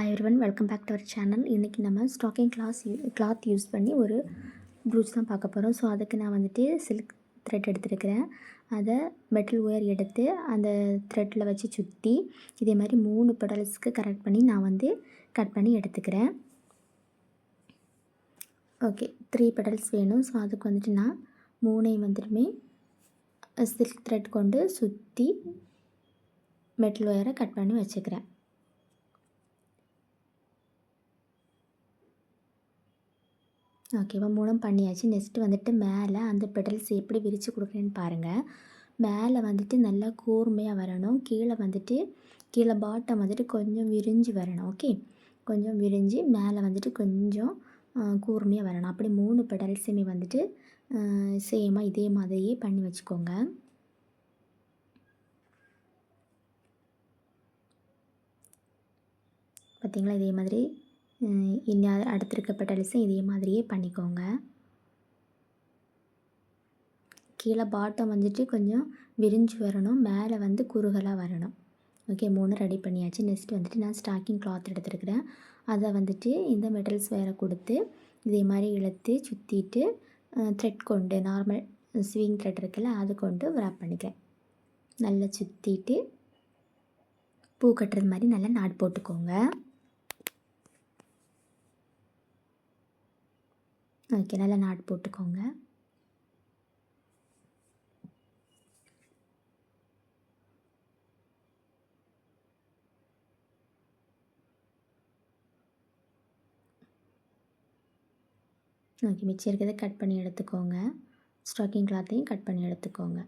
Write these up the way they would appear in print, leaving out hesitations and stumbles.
Hi everyone, welcome back to our channel. இன்றைக்கி நம்ம stacking cloth use பண்ணி ஒரு ப்ளூஸ் தான் பார்க்க போகிறோம். ஸோ அதுக்கு நான் வந்துட்டு சில்க் த்ரெட் எடுத்துருக்கிறேன். அதை மெட்டல் ஒயர் எடுத்து அந்த த்ரெட்டில் வச்சு சுற்றி இதே மாதிரி 3 பெடல்ஸ்க்கு கரெக்ட் பண்ணி நான் வந்து கட் பண்ணி எடுத்துக்கிறேன். ஓகே, 3 பெடல்ஸ் வேணும். ஸோ அதுக்கு வந்துட்டு நான் 3ஐயும் வந்துட்டுமே சில்க் த்ரெட் கொண்டு சுற்றி மெட்டல் ஒயரை கட் பண்ணி வச்சுக்கிறேன். ஓகேவா, 3 பண்ணியாச்சு. நெக்ஸ்ட்டு வந்துட்டு மேலே அந்த பெடல்ஸ் எப்படி விரித்து கொடுக்குறேன்னு பாருங்கள். மேலே வந்துட்டு நல்லா கூர்மையாக வரணும். கீழே பாட்டம் வந்துட்டு கொஞ்சம் விரிஞ்சு வரணும். ஓகே, கொஞ்சம் விரிஞ்சு மேலே வந்துட்டு கொஞ்சம் கூர்மையாக வரணும். அப்படி 3 பெடல்ஸுமே வந்துட்டு சேமாக இதே மாதிரியே பண்ணி வச்சுக்கோங்க. பார்த்திங்களா, இதே மாதிரி இன்னும் அடுத்திருக்க பெடல்ஸும் இதே மாதிரியே பண்ணிக்கோங்க. கீழே பாட்டம் வந்துட்டு கொஞ்சம் விரிஞ்சு வரணும், மேலே வந்து குறுகலாக வரணும். ஓகே, 3 ரெடி பண்ணியாச்சு. நெக்ஸ்ட் வந்துட்டு நான் ஸ்டாக்கிங் கிளாத் எடுத்துருக்கிறேன். அதை வந்துட்டு இந்த மெட்டல்ஸ் வேறு கொடுத்து இதே மாதிரி இழுத்து சுற்றிட்டு த்ரெட் கொண்டு நார்மல் ஸ்விங் த்ரெட் இருக்குல்ல, அது கொண்டு wrap பண்ணிக்கிறேன். நல்லா சுற்றிட்டு பூ கட்டுறது மாதிரி நல்லா நாட் போட்டுக்கோங்க. ஓகே, நல்லா நாட் போட்டுக்கோங்க. ஓகே, மிச்சம் இருக்கிறத கட் பண்ணி எடுத்துக்கோங்க. ஸ்டாக்கிங் கிளாத்தையும் கட் பண்ணி எடுத்துக்கோங்க.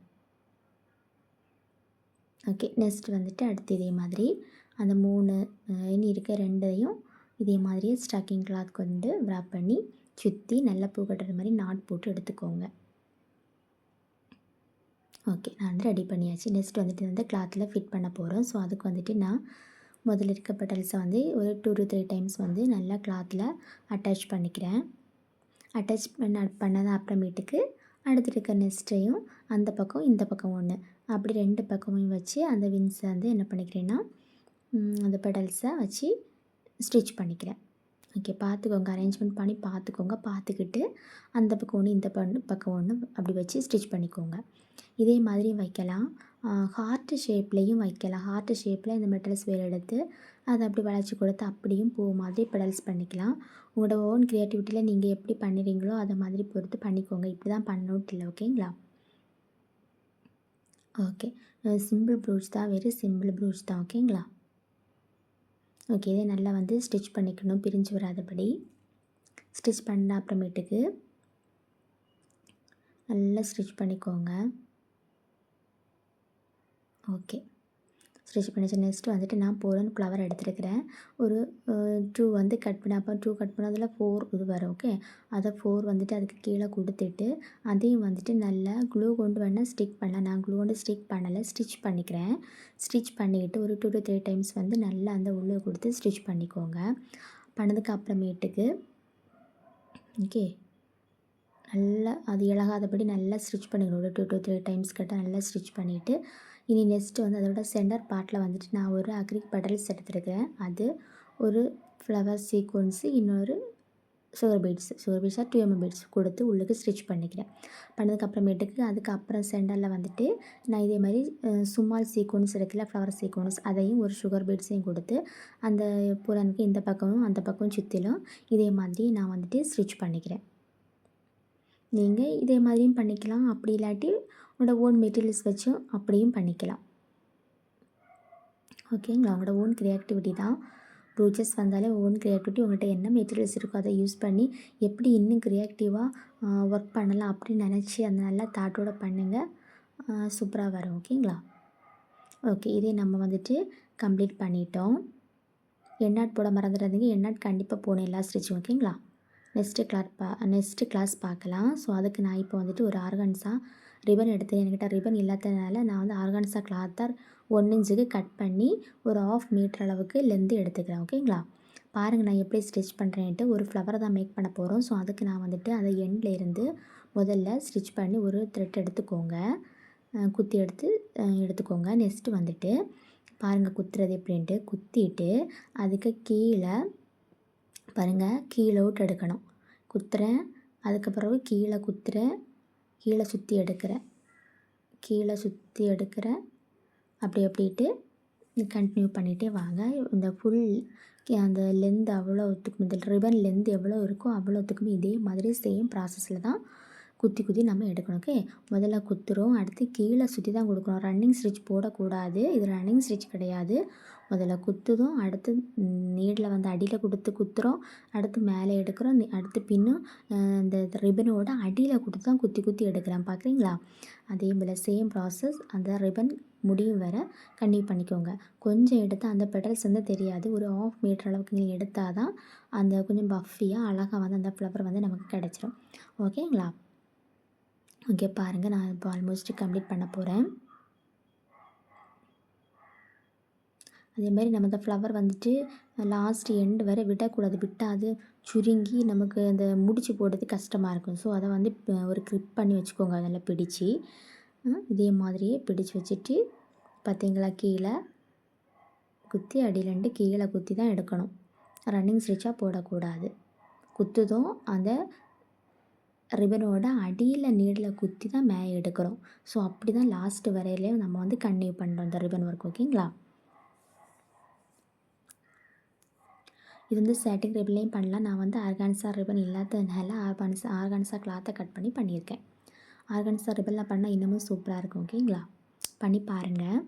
ஓகே, நெக்ஸ்ட் வந்துட்டு அடுத்து இதே மாதிரி அந்த 3 இனி இருக்க 2ஐயும் இதே மாதிரியே ஸ்டாக்கிங் கிளாத் கொண்டு wrap பண்ணி சுற்றி நல்லா பூ கட்டுற மாதிரி நாட் போட்டு எடுத்துக்கோங்க. ஓகே, நான் வந்து ரெடி பண்ணியாச்சு. நெக்ஸ்ட் வந்துட்டு வந்து கிளாத்தில் ஃபிட் பண்ண போகிறோம். ஸோ அதுக்கு வந்துட்டு நான் முதல்ல இருக்க பெட்டல்ஸை வந்து ஒரு 2 to 3 டைம்ஸ் வந்து நல்லா கிளாத்தில் அட்டாச் பண்ணிக்கிறேன். அட்டாச் பண்ணது அப்புறமேட்டுக்கு அடுத்து இருக்க நெக்ஸ்ட்டையும் அந்த பக்கம் இந்த பக்கம் ஒன்று அப்படி 2 பக்கமும் வச்சு அந்த விங்ஸை வந்து என்ன பண்ணிக்கிறேன்னா அந்த பெடல்ஸை வச்சு ஸ்டிச் பண்ணிக்கிறேன். ஓகே, பார்த்துக்கோங்க, அரேஞ்ச்மெண்ட் பண்ணி பார்த்துக்கோங்க. பார்த்துக்கிட்டு அந்த பக்கம் ஒன்று இந்த பக்கம் ஒன்று அப்படி வச்சு ஸ்டிச் பண்ணிக்கோங்க. இதே மாதிரி வைக்கலாம். ஹார்ட் ஷேப்லேயும் வைக்கலாம். ஹார்ட் ஷேப்பில் இந்த மெட்டல்ஸ் வேறு எடுத்து அதை அப்படி வளைச்சி கொடுத்து அப்படியும் பூ மாதிரி பெடல்ஸ் பண்ணிக்கலாம். உங்களோட ஓன் க்ரியேட்டிவிட்டியில் நீங்கள் எப்படி பண்ணுறீங்களோ அதை மாதிரி பொறுத்து பண்ணிக்கோங்க. இப்படி தான் பண்ணணுட்டு இல்லை. ஓகேங்களா? ஓகே, சிம்பிள் ப்ரூச் தான், வெரி சிம்பிள் ப்ரூச் தான். ஓகேங்களா? ஓகே, இதை நல்லா வந்து ஸ்டிச் பண்ணிக்கணும், பிரிஞ்சு வராதபடி. ஸ்டிச் பண்ண அப்புறமேட்டுக்கு நல்லா ஸ்டிச் பண்ணிக்கோங்க. ஓகே, ஸ்டிச் பண்ணிச்சு. நெக்ஸ்ட்டு வந்துட்டு நான் போலன் ஃப்ளவர் எடுத்துருக்கிறேன். ஒரு 2 வந்து கட் பண்ண, அப்போ 2 கட் பண்ணதில் 4 இது வரும். ஓகே, அதை 4 வந்துட்டு அதுக்கு கீழே கொடுத்துட்டு அதையும் வந்துட்டு நல்லா க்ளூ கொண்டு வேணால் ஸ்டிக் பண்ணலாம். நான் க்ளூ கொண்டு ஸ்டிக் பண்ணலை, ஸ்டிச் பண்ணிக்கிறேன். ஸ்டிச் பண்ணிக்கிட்டு ஒரு 2 to 3 டைம்ஸ் வந்து நல்லா அந்த உள்ளே கொடுத்து ஸ்டிச் பண்ணிக்கோங்க. பண்ணதுக்கு அப்புறமேட்டுக்கு ஓகே, நல்லா அது இழகாதபடி நல்லா ஸ்டிச் பண்ணிக்கணும். ஒரு 2 to 3 டைம்ஸ் கிட்ட நல்லா ஸ்டிச் பண்ணிவிட்டு இனி நெக்ஸ்ட்டு வந்து அதோட சென்டர் பார்ட்டில் வந்துட்டு நான் ஒரு அக்ரிக் பெடல்ஸ் எடுத்துருக்கேன். அது ஒரு ஃப்ளவர் சீக்வன்ஸு, இன்னொரு சுகர் பீட்ஸாக 2 mm பீட்ஸ் கொடுத்து உள்ளுக்கு ஸ்டிச் பண்ணிக்கிறேன். பண்ணதுக்கப்புறமேட்டுக்கு அதுக்கப்புறம் சென்டரில் வந்துட்டு நான் இதே மாதிரி சும்மால் சீக்வன்ஸ் இருக்குல்ல, ஃப்ளவர் சீக்வன்ஸ், அதையும் ஒரு சுகர் பீட்ஸையும் கொடுத்து அந்த புலனுக்கு இந்த பக்கமும் அந்த பக்கம் சுற்றிலும் இதே மாதிரி நான் வந்துட்டு ஸ்டிச் பண்ணிக்கிறேன். நீங்கள் இதே மாதிரியும் பண்ணிக்கலாம், அப்படி இல்லாட்டி உங்களோட ஓன் மெட்டீரியல்ஸ் வச்சும் அப்படியும் பண்ணிக்கலாம். ஓகேங்களா? உங்களோட ஓன் க்ரியேட்டிவிட்டி தான். ப்ரூச்சஸ் வந்தாலே ஓன் க்ரியேட்டிவிட்டி. உங்கள்கிட்ட என்ன மெட்டீரியல்ஸ் இருக்கோ அதை யூஸ் பண்ணி எப்படி இன்னும் க்ரியேட்டிவாக ஒர்க் பண்ணலாம் அப்படின்னு நினச்சி அந்த நல்லா தாட்டோடு பண்ணுங்கள். சூப்பராக வரும். ஓகேங்களா? ஓகே, இதே நம்ம வந்துட்டு கம்ப்ளீட் பண்ணிட்டோம். எண்ணாட் போட மறந்துடாதீங்க. எண்ணாட் கண்டிப்பாக போகணும் எல்லா ஸ்டிச்சும். ஓகேங்களா? நெக்ஸ்ட்டு கிளாஸ் பார்க்கலாம். ஸோ அதுக்கு நான் இப்போ வந்துட்டு ஒரு ஆர்கன்ஸா ரிப்பன் எடுத்து, என்கிட்ட ரிப்பன் இல்லாததுனால நான் வந்து ஆர்கன்ஸா கிளாத்தை 1 இன்ச்சுக்கு கட் பண்ணி ஒரு 1/2 மீட்டர் அளவுக்கு லென்த்து எடுத்துக்கிறேன். ஓகேங்களா? பாருங்கள் நான் எப்படி ஸ்டிச் பண்ணுறேன்ட்டு. ஒரு ஃப்ளவரை தான் மேக் பண்ண போகிறோம். ஸோ அதுக்கு நான் வந்துட்டு அதை எண்டில் இருந்து முதல்ல ஸ்டிச் பண்ணி ஒரு த்ரெட் எடுத்துக்கோங்க, குத்தி எடுத்துக்கோங்க. நெக்ஸ்ட்டு வந்துட்டு பாருங்கள் குத்துறது எப்படின்ட்டு. குத்திட்டு அதுக்கு கீழே பாருங்கள் கீழே விட்டு எடுக்கணும். குத்துறேன், அதுக்கப்புறம் கீழே குத்துறேன், கீழே சுற்றி எடுக்கிறேன், கீழே சுற்றி எடுக்கிறேன். அப்படின்ட்டு கண்டினியூ பண்ணிகிட்டே வாங்க. இந்த ஃபுல் அந்த லென்த் அவ்வளோத்துக்கும் இந்த ரிப்பன் லென்த் எவ்வளோ இருக்கோ அவ்வளோத்துக்குமே இதே மாதிரி சேம் ப்ராசஸில் தான் குத்தி நம்ம எடுக்கணும். ஓகே, முதல்ல குத்துறோம், அடுத்து கீழே சுற்றி தான் கொடுக்கணும். ரன்னிங் ஸ்டிச் போடக்கூடாது, இது ரன்னிங் ஸ்டிச் கிடையாது. முதல்ல குத்துதும், அடுத்து நீடில் வந்து அடியில் கொடுத்து குத்துறோம், அடுத்து மேலே எடுக்கிறோம், அடுத்து பின்னும் இந்த ரிப்பனோட அடியில் கொடுத்து தான் குத்தி எடுக்கிறேன். பார்க்குறீங்களா? அதே போல் சேம் ப்ராசஸ் அந்த ரிப்பன் முடியும் வர கண்டினியூ பண்ணிக்கோங்க. கொஞ்சம் எடுத்து அந்த பெடல்ஸ் வந்து தெரியாது, ஒரு 1/2 மீட்டர் அளவுக்கு நீங்கள் எடுத்தால் தான் அந்த கொஞ்சம் பஃபியாக அழகாக வந்து அந்த ஃப்ளவர் வந்து நமக்கு கிடச்சிரும். ஓகேங்களா? ஓகே, பாருங்கள் நான் இப்போ ஆல்மோஸ்ட் கம்ப்ளீட் பண்ண போகிறேன். அதேமாதிரி நம்ம இந்த ஃப்ளவர் வந்துட்டு லாஸ்ட் எண்டு வரை விடக்கூடாது, விட்டால் அது சுருங்கி நமக்கு அந்த முடிச்சு போடுறது கஷ்டமாக இருக்கும். ஸோ அதை வந்து ஒரு க்ரிப் பண்ணி வச்சுக்கோங்க, அதெல்லாம் பிடிச்சி. இதே மாதிரியே பிடிச்சி வச்சுட்டு பார்த்தீங்களா, கீழே குத்தி அடியிலண்டு கீழே குத்தி தான் எடுக்கணும். ரன்னிங் ஸ்டிச்சாக போடக்கூடாது. குத்துதும் அந்த ரிப்பனோட அடியில் நீடில் குத்தி தான் மேலே எடுக்கிறோம். ஸோ அப்படி தான் லாஸ்ட்டு வரையிலையும் நம்ம வந்து கன்டினியூ பண்ணுறோம் இந்த ரிப்பன் ஒர்க். ஓகேங்களா? இது வந்து சாட்டின் ரிப்பன்லேயும் பண்ணலாம். நான் வந்து ஆர்கான்சா ரிப்பன் இல்லாததுனால ஆர்கான்சா கிளாத்தை கட் பண்ணி பண்ணியிருக்கேன். ஆர்கான்சா ரிப்பனில் பண்ணால் இன்னமும் சூப்பராக இருக்கும். ஓகேங்களா? பண்ணி பாருங்கள்.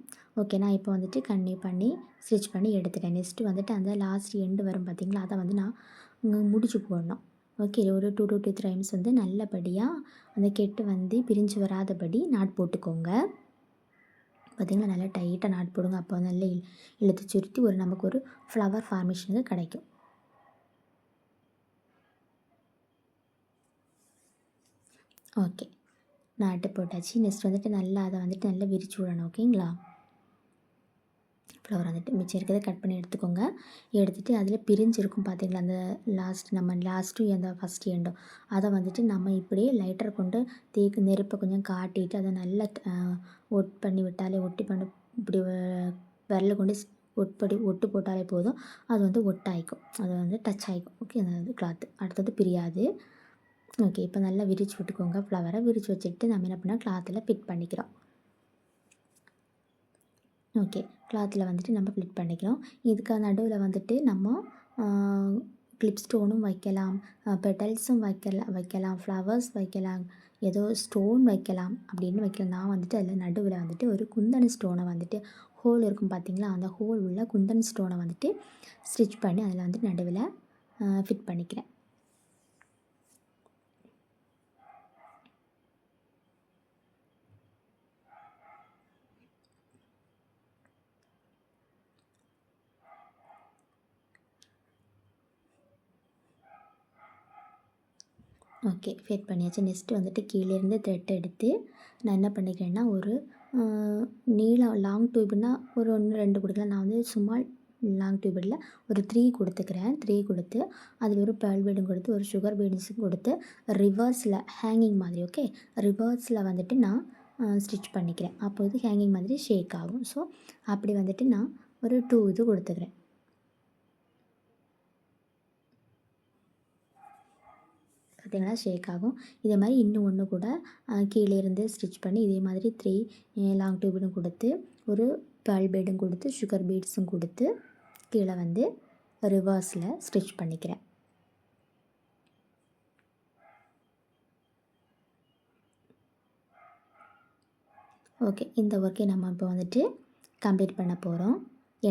ஓகே, நான் இப்போ வந்துட்டு கன்டினியூ பண்ணி ஸ்டிச் பண்ணி எடுத்துட்டேன். நெக்ஸ்ட்டு வந்துட்டு அந்த லாஸ்ட் எண்டு வரும் பார்த்திங்களா, அதை வந்து நான் முடிச்சு போடணும். ஓகே, ஒரு 2 to 3 டைம்ஸ் வந்து நல்லபடியாக அந்த கெட்டு வந்து பிரிஞ்சு வராதபடி நாட் போட்டுக்கோங்க. பார்த்திங்களா, நல்லா டைட்டாக நாட் போடுங்க. அப்போ நல்லா இழுத்து சுருட்டி நமக்கு ஒரு ஃப்ளவர் ஃபார்மேஷனுக்கு கிடைக்கும். ஓகே, நாட்டு போட்டாச்சு. நெக்ஸ்ட் வந்துட்டு நல்லா அதை வந்துட்டு நல்லா விரிச்சு விடணும். ஓகேங்களா? ஃப்ளவர் வந்துட்டு மிச்சம் இருக்கிறத கட் பண்ணி எடுத்துக்கோங்க. எடுத்துகிட்டு அதில் பிரிஞ்சிருக்கும் பார்த்திங்களா, அந்த லாஸ்ட்டும் அந்த ஃபஸ்ட் எண்டும், அதை வந்துட்டு நம்ம இப்படியே லைட்டர் கொண்டு நெருப்பை கொஞ்சம் காட்டிட்டு அதை நல்லா பண்ணி விட்டாலே இப்படி விரல கொண்டு ஒட்டு போட்டாலே போதும். அது வந்து ஒட்டாயிக்கும், அது வந்து டச் ஆகிக்கும். ஓகே, அந்த கிளாத்து அடுத்தது பிரியாது. ஓகே, இப்போ நல்லா விரித்து விட்டுக்கோங்க. ஃப்ளவரை விரித்து வச்சுட்டு நம்ம என்ன பண்ணால் கிளாத்தில் ஃபிட் பண்ணிக்கிறோம். ஓகே, கிளாத்தில் வந்துட்டு நம்ம ஃபிட் பண்ணிக்கிறோம். இதுக்கு நடுவில் வந்துட்டு நம்ம கிளிப் ஸ்டோனும் வைக்கலாம், பெட்டல்ஸும் வைக்கலாம், ஃப்ளவர்ஸ் வைக்கலாம், ஏதோ ஸ்டோன் வைக்கலாம் அப்படின்னு வைக்கலாம். நான் வந்துட்டு அதில் நடுவில் வந்துட்டு ஒரு குந்தன் ஸ்டோனை வந்துட்டு ஹோல் இருக்கும் பார்த்திங்களா, அந்த ஹோல் உள்ள குந்தன் ஸ்டோனை வந்துட்டு ஸ்டிச் பண்ணி அதில் வந்து நடுவில் ஃபிட் பண்ணிக்கிறேன். ஓகே, ஃபிட் பண்ணியாச்சு. நெக்ஸ்ட்டு வந்துட்டு கீழேருந்து த்ரெட் எடுத்து நான் என்ன பண்ணிக்கிறேன்னா, ஒரு நீளம் லாங் டியூப்னா ஒரு 1 2 கொடுக்கலாம். நான் வந்து சும்மா லாங் டியூபில் ஒரு 3 கொடுத்துக்கிறேன். 3 கொடுத்து அதில் ஒரு பேர்ல் பீடும் கொடுத்து ஒரு சுகர் பீட்ஸும் கொடுத்து ரிவர்ஸில் ஹேங்கிங் மாதிரி, ஓகே, ரிவர்ஸில் வந்துட்டு நான் ஸ்டிச் பண்ணிக்கிறேன். அப்போது ஹேங்கிங் மாதிரி ஷேக் ஆகும். ஸோ அப்படி வந்துட்டு நான் ஒரு 2 இது கொடுத்துக்கிறேன். பார்த்திங்கன்னா ஷேக் ஆகும். இதே மாதிரி இன்னும் ஒன்று கூட கீழே இருந்து ஸ்டிச் பண்ணி இதே மாதிரி 3 லாங் டியூபும் கொடுத்து ஒரு பேர்ல் பீடும் கொடுத்து சுகர் பீட்ஸும் கொடுத்து கீழே வந்து ரிவர்ஸில் ஸ்டிச் பண்ணிக்கிறேன். ஓகே, இந்த ஒர்க்கை நம்ம இப்போ வந்துட்டு கம்ப்ளீட் பண்ண போகிறோம்.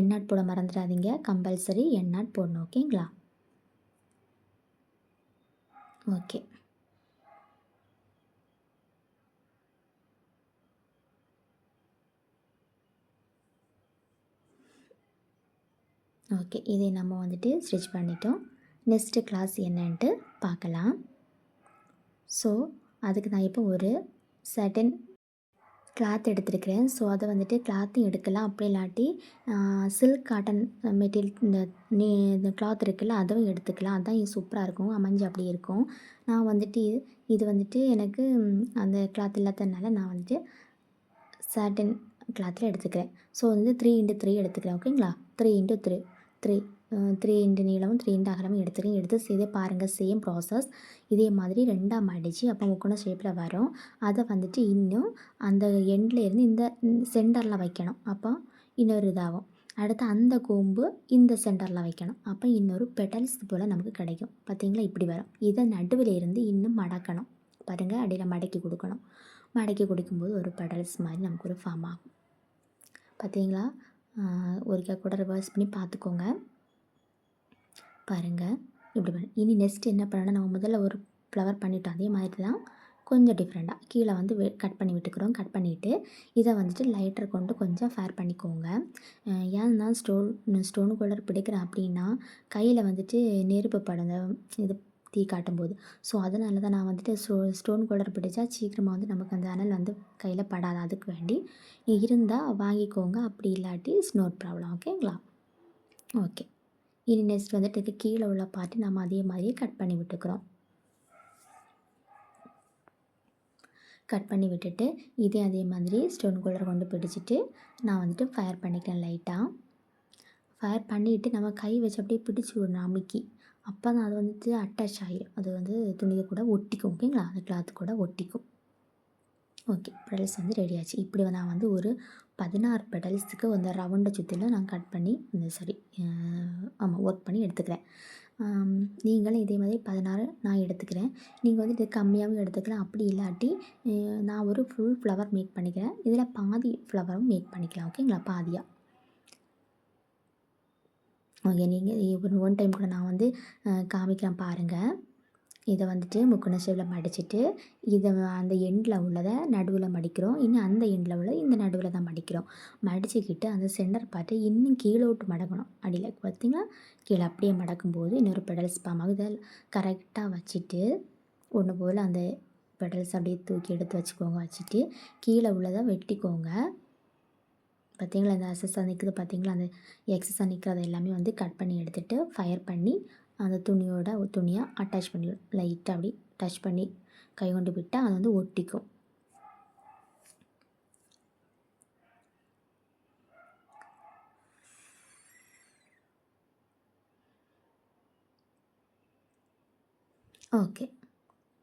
எண்ணாட் போட மறந்துடாதீங்க, கம்பல்சரி எண்ணாட் போடணும். ஓகேங்களா? ஓகே, ஓகே, இதை நம்ம வந்துட்டு ஸ்டிச் பண்ணிட்டோம். நெக்ஸ்ட்டு கிளாஸ் என்னன்ட்டு பார்க்கலாம். ஸோ அதுக்கு நான் இப்போ ஒரு சர்டன் கிளாத் எடுத்துருக்கிறேன். ஸோ அதை வந்துட்டு கிளாத்தையும் எடுக்கலாம், அப்படி இல்லாட்டி சில்க் காட்டன் மெட்டீரியல் இந்த கிளாத் இருக்குல்ல அதுவும் எடுத்துக்கலாம். அதுதான் சூப்பராக இருக்கும், அமைஞ்சு அப்படி இருக்கும். நான் வந்துட்டு இது வந்துட்டு எனக்கு அந்த கிளாத் இல்லாததுனால நான் வந்துட்டு சாட்டின் கிளாத்தில் எடுத்துக்கிறேன். ஸோ வந்து 3x3 எடுத்துக்கிறேன். ஓகேங்களா, 3x3 த்ரீ 3 இன்ட்டு நீளமும் 3 இன்ட்டு அகலமும் எடுத்துக்கிறேன். எடுத்து இதே பாருங்கள், சேம் ப்ராசஸ். இதே மாதிரி 2ஆக மடித்து அப்போ முக்கோண ஷேப்பில் வரும். அதை வந்துட்டு இன்னும் அந்த எண்ட்லேருந்து இந்த சென்டரில் வைக்கணும். அப்போ இன்னொரு இதாகும். அடுத்து அந்த கொம்பு இந்த சென்டரில் வைக்கணும். அப்போ இன்னொரு பெட்டல்ஸ் போல் நமக்கு கிடைக்கும். பார்த்தீங்களா, இப்படி வரும். இதை நடுவில் இருந்து இன்னும் மடக்கணும். பாருங்கள், அடியில் மடக்கி கொடுக்கணும். மடக்கி கொடுக்கும்போது ஒரு பெடல்ஸ் மாதிரி நமக்கு ஒரு ஃபார்ம் ஆகும். பார்த்தீங்களா, ஒருக்கா கூட ரிவர்ஸ் பண்ணி பார்த்துக்கோங்க. பாருங்கள், இப்படி பண்ணு. இனி நெக்ஸ்ட் என்ன பண்ணணும், நம்ம முதல்ல ஒரு ஃப்ளவர் பண்ணிட்டோம். அதே மாதிரி தான் கொஞ்சம் டிஃப்ரெண்ட்டாக கீழே வந்து கட் பண்ணி விட்டுக்கிறோம். கட் பண்ணிவிட்டு இதை வந்துட்டு லைட்டர் கொண்டு கொஞ்சம் ஃபேர் பண்ணிக்கோங்க. ஏன்னா ஸ்டோன் கலர் பிடிக்கிறேன் அப்படின்னா கையில் வந்துட்டு நெருப்பு படுங்க, இது தீ காட்டும்போது. ஸோ அதனால தான் நான் வந்துட்டு ஸ்டோன் கலர் பிடிச்சா சீக்கிரமாக வந்து நமக்கு அந்த அனல் வந்து கையில் படாது. அதுக்கு வேண்டி இருந்தால் வாங்கிக்கோங்க, அப்படி இல்லாட்டி நோ ப்ராப்ளம். ஓகேங்களா, ஓகே. இனி நெக்ஸ்ட் வந்துட்டு இதுக்கு கீழே உள்ள பார்ட்டு நம்ம அதே மாதிரியே கட் பண்ணி விட்டுக்கிறோம். கட் பண்ணி விட்டுட்டு அதே மாதிரி ஸ்டோன் கலர் கொண்டு பிடிச்சிட்டு நான் வந்துட்டு ஃபயர் பண்ணிக்கிறேன். லைட்டாக ஃபயர் பண்ணிவிட்டு நம்ம கை வச்சு அப்படியே பிடிச்சி விடணும், அமுக்கி. அப்போ தான் அது வந்துட்டு அட்டாச் ஆகிடும். அது வந்து துணியை கூட ஒட்டிக்கும். ஓகேங்களா, அந்த கிளாத்து கூட ஒட்டிக்கும். ஓகே, பெடல்ஸ் வந்து ரெடி ஆச்சு. இப்படி நான் வந்து ஒரு 16 பெடல்ஸுக்கு அந்த ரவுண்டை சுற்றிலும் நான் கட் பண்ணி ஒர்க் பண்ணி எடுத்துக்கிறேன். நீங்களும் இதே மாதிரி 16 நான் எடுத்துக்கிறேன். நீங்கள் வந்து இது கம்மியாகவும் எடுத்துக்கலாம். அப்படி இல்லாட்டி நான் ஒரு ஃபுல் ஃப்ளவர் மேக் பண்ணிக்கிறேன். இதில் பாதி ஃப்ளவரும் மேக் பண்ணிக்கலாம். ஓகேங்களா, பாதியாக. ஓகே, நீங்கள் ஒன் டைம் கூட நான் வந்து காமிக்கிறேன் பாருங்கள். இதை வந்துட்டு முக்கோண ஷேப்பில் மடிச்சுட்டு இதை அந்த எண்டில் உள்ளதை நடுவில் மடிக்கிறோம். இன்னும் அந்த எண்டில் உள்ள இந்த நடுவில் தான் மடிக்கிறோம். மடிச்சுக்கிட்டு அந்த சென்டர் பார்த்து இன்னும் கீழே விட்டு மடக்கணும். அடியில் பார்த்திங்கன்னா கீழே அப்படியே மடக்கும்போது இன்னொரு பெடல்ஸ் பாமாக இதை கரெக்டாக வச்சுட்டு ஒன்று போல் அந்த பெடல்ஸ் அப்படியே தூக்கி எடுத்து வச்சுக்கோங்க. வச்சுட்டு கீழே உள்ளதை வெட்டிக்கோங்க. பார்த்திங்களா, இந்த எக்ஸஸாக நிற்குது பார்த்திங்களா, அந்த எக்ஸஸாக நிற்கிறது எல்லாமே வந்து கட் பண்ணி எடுத்துகிட்டு ஃபயர் பண்ணி அந்த துணியாக அட்டாச் பண்ணிடும். லைட்டாக அப்படி டச் பண்ணி கை கொண்டு விட்டால் அது வந்து ஒட்டிக்கும். ஓகே,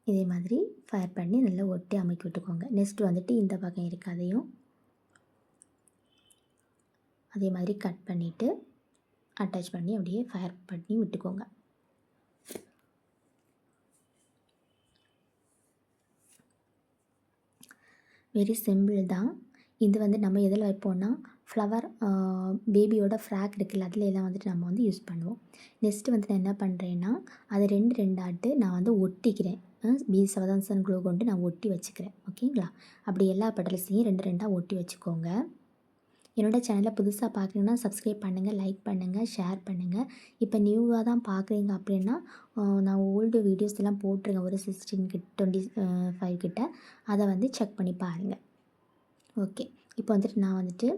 இதே மாதிரி ஃபயர் பண்ணி நல்லா ஒட்டி அமைக்கி விட்டுக்கோங்க. நெக்ஸ்ட் வந்துட்டு இந்த பக்கம் இருக்குது, அதையும் அதே மாதிரி கட் பண்ணிவிட்டு அட்டாச் பண்ணி அப்படியே ஃபயர் பண்ணி விட்டுக்கோங்க. வெரி சிம்பிள் தான். இது வந்து நம்ம எதில் வைப்போம்னா ஃப்ளவர் பேபியோட ஃப்ராக் இருக்குல்ல, அதில் எல்லாம் வந்துட்டு நம்ம வந்து யூஸ் பண்ணுவோம். நெக்ஸ்ட்டு வந்து நான் என்ன பண்ணுறேன்னா அதை 2 ஆட்டு நான் வந்து ஒட்டிக்கிறேன். B7 க்ளூ கொண்டு நான் ஒட்டி வச்சுக்கிறேன். ஓகேங்களா, அப்படி எல்லா பெடல்ஸையும் 2 ஒட்டி வச்சுக்கோங்க. என்னோடய சேனலை புதுசாக பார்க்குறீங்கன்னா சப்ஸ்கிரைப் பண்ணுங்கள், லைக் பண்ணுங்கள், ஷேர் பண்ணுங்கள். இப்போ நியூவாக தான் பார்க்குறீங்க அப்படின்னா நான் ஓல்டு வீடியோஸ் எல்லாம் போட்டிருக்கேன், ஒரு 25 கிட்ட. அதை வந்து செக் பண்ணி பாருங்கள். ஓகே, இப்போ வந்துட்டு நான் வந்துட்டு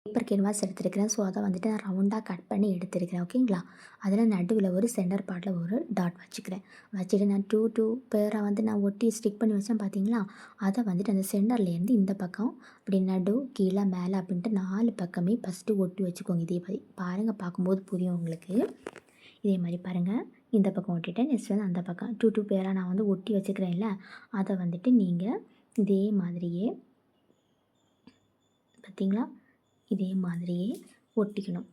பேப்பர் கேன்வாஸ் எடுத்துருக்கிறேன். ஸோ அதை வந்துட்டு நான் ரவுண்டாக கட் பண்ணி எடுத்துருக்கிறேன். ஓகேங்களா, அதில் நடுவில் ஒரு சென்டர் பார்ட்டில் ஒரு டாட் வச்சுக்கிறேன். வச்சுட்டு நான் டூ பேராக வந்து நான் ஒட்டி ஸ்டிக் பண்ணி வச்சேன் பார்த்தீங்களா, அதை வந்துட்டு அந்த சென்டர்லேருந்து இந்த பக்கம் அப்படி நடு கீழே மேலே அப்படின்ட்டு 4 பக்கமே ஃபஸ்ட்டு ஒட்டி வச்சுக்கோங்க. இதே மாதிரி பாருங்கள், பார்க்கும்போது புரியும் உங்களுக்கு. இதே மாதிரி பாருங்கள், இந்த பக்கம் ஒட்டிட்டேன். நெக்ஸ்ட் வந்து அந்த பக்கம் டூ பேராக நான் வந்து ஒட்டி வச்சுக்கிறேன்ல, அதை வந்துட்டு நீங்கள் இதே மாதிரியே பார்த்தீங்களா, இதே மாதிரியே ஒட்டிக்கணும்.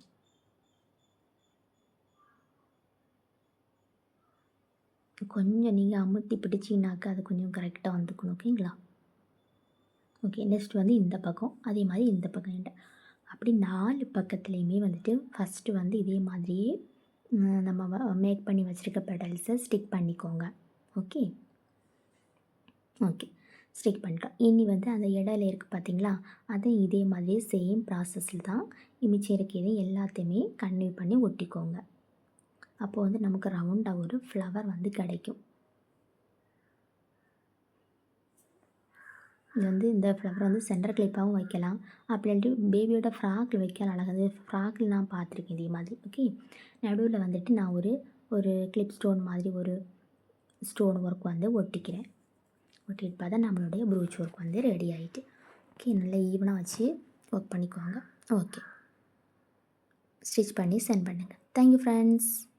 கொஞ்சம் நீங்கள் அமுத்தி பிடிச்சிங்கனாக்கா அது கொஞ்சம் கரெக்டாக வந்துக்கணும். ஓகேங்களா, ஓகே. நெக்ஸ்ட் வந்து இந்த பக்கம் அதே மாதிரி இந்த பக்கம் அப்படி 4 பக்கத்துலேயுமே வந்துட்டு ஃபஸ்ட்டு வந்து இதே மாதிரியே நம்ம மேக் பண்ணி வச்சுருக்க பெடல்ஸை ஸ்டிக் பண்ணிக்கோங்க. ஓகே, ஓகே, ஸ்டிக் பண்ணிட்டோம். இனி வந்து அந்த இடையில இருக்குது பார்த்தீங்களா, அதை இதே மாதிரியே சேம் ப்ராசஸில் தான் மிச்சம் இருக்கிறது எல்லாத்தையுமே கன்டினியூ பண்ணி ஒட்டிக்கோங்க. அப்போது வந்து நமக்கு ரவுண்டாக ஒரு ஃப்ளவர் வந்து கிடைக்கும். இது வந்து இந்த ஃப்ளவர் வந்து சென்டர் கிளிப்பாகவும் வைக்கலாம், அப்படி இல்லாட்டி பேபியோட ஃப்ராக்கில் வைக்கலாம். அழகாக ஃப்ராக்கில் நான் பார்த்துருக்கேன் இதே மாதிரி. ஓகே, நடுவில் வந்துட்டு நான் ஒரு கிளிப் ஸ்டோன் மாதிரி ஒரு ஸ்டோன் ஒர்க் வந்து ஒட்டிக்கிறேன். ஒட்டிட்டு பார்த்தா நம்மளுடைய ப்ரூச் ஒர்க் வந்து ரெடி ஆகிட்டு. ஓகே, நல்லா ஈவனாக வச்சு ஒர்க் பண்ணிக்கோங்க. ஓகே. ஸ்டிச் பண்ணி சென்ட் பண்ணுங்கள். Thank you friends.